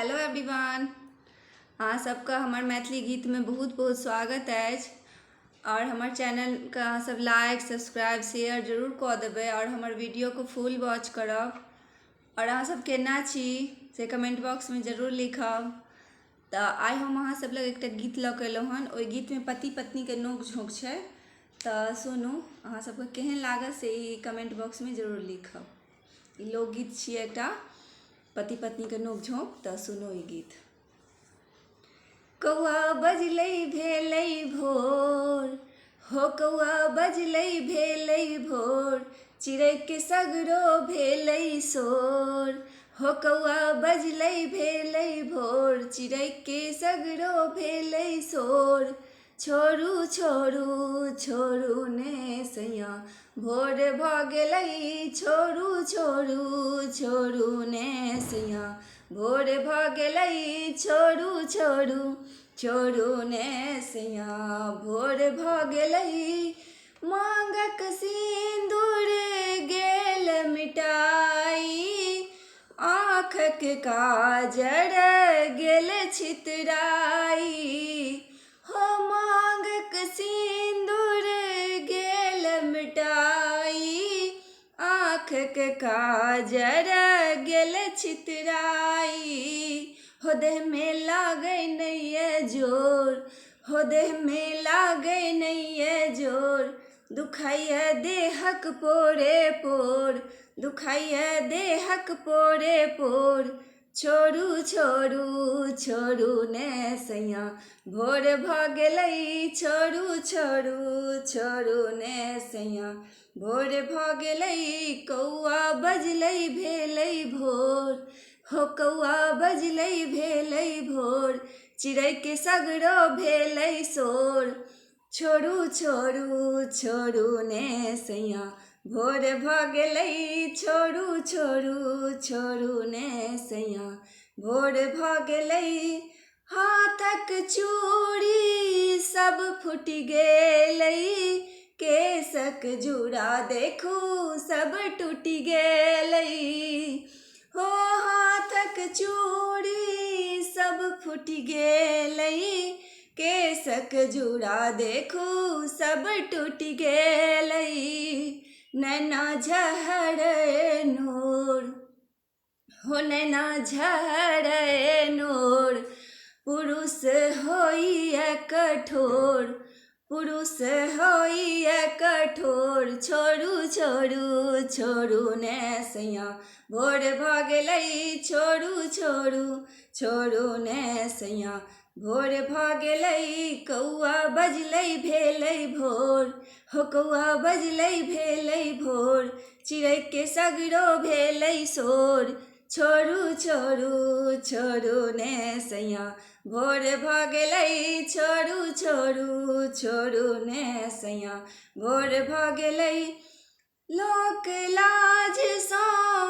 Hello everyone. अहाँ सबका हमर मैथिली गीत में बहुत बहुत स्वागत अछि और हमर चैनल के अहाँ सब लाइक सब्सक्राइब शेयर जरूर कऽ देबै और हमर वीडियो को फुल वॉच करब और अहाँ सब केना छी से कमेंट बॉक्स में जरूर लिखब। तऽ आइ हम अहाँ सब लग एकटा गीत लऽ कऽ एलहुँ हन। ओहि गीत में पति पत्नी के नोक झोंक छै, तऽ सुनू अहाँ सबके केहन लागत से ई कमेंट बॉक्स में जरूर लिखब। ई लोकगीत छियै एकटा पति पत्नी के नोक झोंक। तऽ सुनो ई गीत। कौआ बजलै भेलै भोर हो, कौआ बजलै भेलै भोर, चिड़ै के सगरो भेलै शोर हो। कौआ बजलै भेलै भोर, चिड़ै के सगरो भेलै शोर। छोड़ू छोड़ू छोड़ू ने सैया भोर भऽ गेलै, छोड़ू छोड़ू छोड़ू ने सैया भोर भऽ गेलै, छोड़ू छोड़ू छोड़ू ने सैया भोर भऽ गेलै। मांगक सिंदूर गेल मिटाई, आँखक काजर गेल छितराई हो। मांगक सिंदूर गेल मिटाई, आँखक काजर गेल छितराई हो। देह में लागै नैये जोर हो, देह में लागै नैये जोर, दुखाइए देहक पोरे पोर, दुखाइए देहक पोरे पोर। छोड़ू छोड़ू छोड़ू ने सैया भोर भऽ गेलै, छोड़ू छोड़ू छोड़ू ने सैया भोर भऽ गेलै। कौआ बजलै भेलै भोर हो, कौआ बजलै भेलै भोर, चिड़ै के सगरो भेलै शोर। छोड़ू छोड़ू छोड़ू ने सैया भोर भऽ गेलै, छोड़ू छोड़ू छोड़ू ने सैया भोर भऽ गेलै। हाथक चूड़ी सब फुटि गेलै, केसक जूड़ा देखू सब टूटि गेलै हो। हाथक चूड़ी सब फुटि गेलै, केसक जूड़ा देखू सब टूटि गेलै। नैना झहरै नोर हो, नैना झहरै नोर, पुरुष होइए कठोर, पुरुष होइए कठोर। छोड़ू छोड़ू छोड़ू ने सैया भोर भऽ गेलै, छोड़ू छोड़ू छोड़ू ने सैया भोर भऽ गेलै। कौआ बजलै भेलै भोर हो, कौआ बजलै भेलै भोर, चिड़ै के सगरो भेलै शोर। छोड़ू छोड़ू छोड़ू ने सैया भोर भऽ गेलै, छोड़ू छोड़ू छोड़ू ने सैया भोर भऽ गेलै। लोक लाज सँ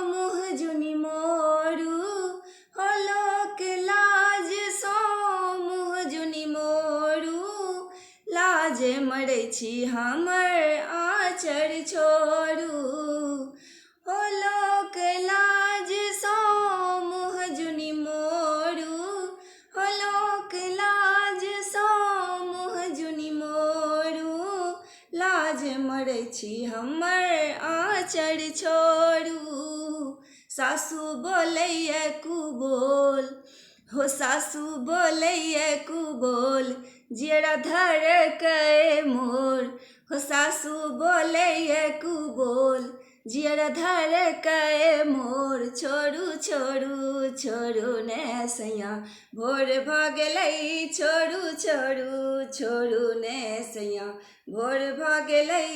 मुँह जुनि मोरू हो, लोक लाज सँ मुँह जुनि मोरू, लाज मरै छी हमर आँचर छोड़ू हो। लोक लाज सँ मुँह जुनि मोरू हो, लोक लाज सँ मुँह जुनि मोरू, लाज मरै छी हमर आँचर छोड़ू। सासु बोलैये कुबोल हो, सासु बोलैये कुबोल, जियरा धड़कै मोर हो। सासु बोलैये कुबोल, जियरा धड़कै मोर। छोड़ू छोड़ू छोड़ू ने सैया भोर भऽ गेलै, छोड़ू छोड़ू छोड़ू ने सैया भोर भऽ गेलै।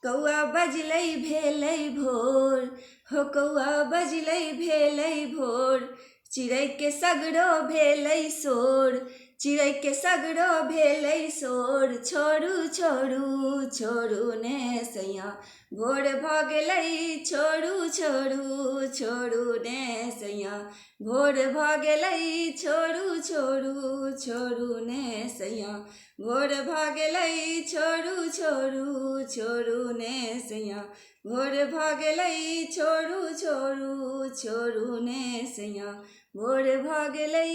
कौआ बजलै भेलै भोर हो, कौआ बजलै भेलै भोर, चिड़ै के सगरो भेलै शोर, चिड़ै के सगरो भेलै शोर। छोड़ू छोड़ू छोड़ू ने सैया भोर भऽ गेलै, छोड़ू छोड़ू छोड़ू ने सैया भोर भऽ गेलै, छोड़ू छोड़ू छोड़ू ने सैया भोर भऽ गेलै, छोड़ू छोड़ू छोड़ू ने सैया भोर भऽ गेलै, छोड़ू छोड़ू छोड़ू ने सैया भोर भऽ गेलै।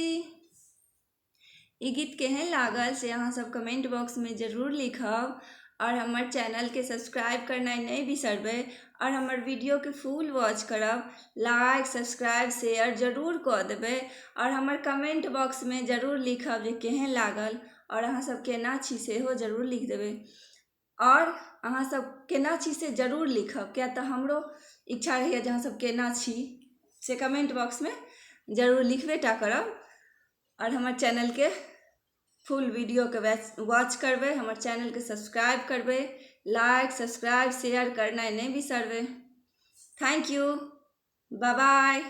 ई गीत केहन लागल से अहाँ सब कमेंट बॉक्स में जरूर लिखब और हमर चैनल के सब्सक्राइब करनाइ नहीं बिसरबै और हमर वीडियो के फुल वॉच करब, लाइक सब्सक्राइब शेयर जरूर कऽ देबै और हमर कमेंट बॉक्स में जरूर लिखब जे केहन लागल और अहाँ सब केना छी सेहो जरूर लिख देबै। और अहाँ सब केना छी से जरूर लिखब, किया तऽ हमरो इच्छा रहैए जे अहाँ सब केना छी से कमेंट बॉक्स में जरूर लिखबे टा करब और हमर चैनल के फुल वीडियो के वॉच करबै, हमर चैनल के सब्सक्राइब करबै, लाइक सब्सक्राइब शेयर करनाइ नहीं बिसरबै। Thank you, bye bye.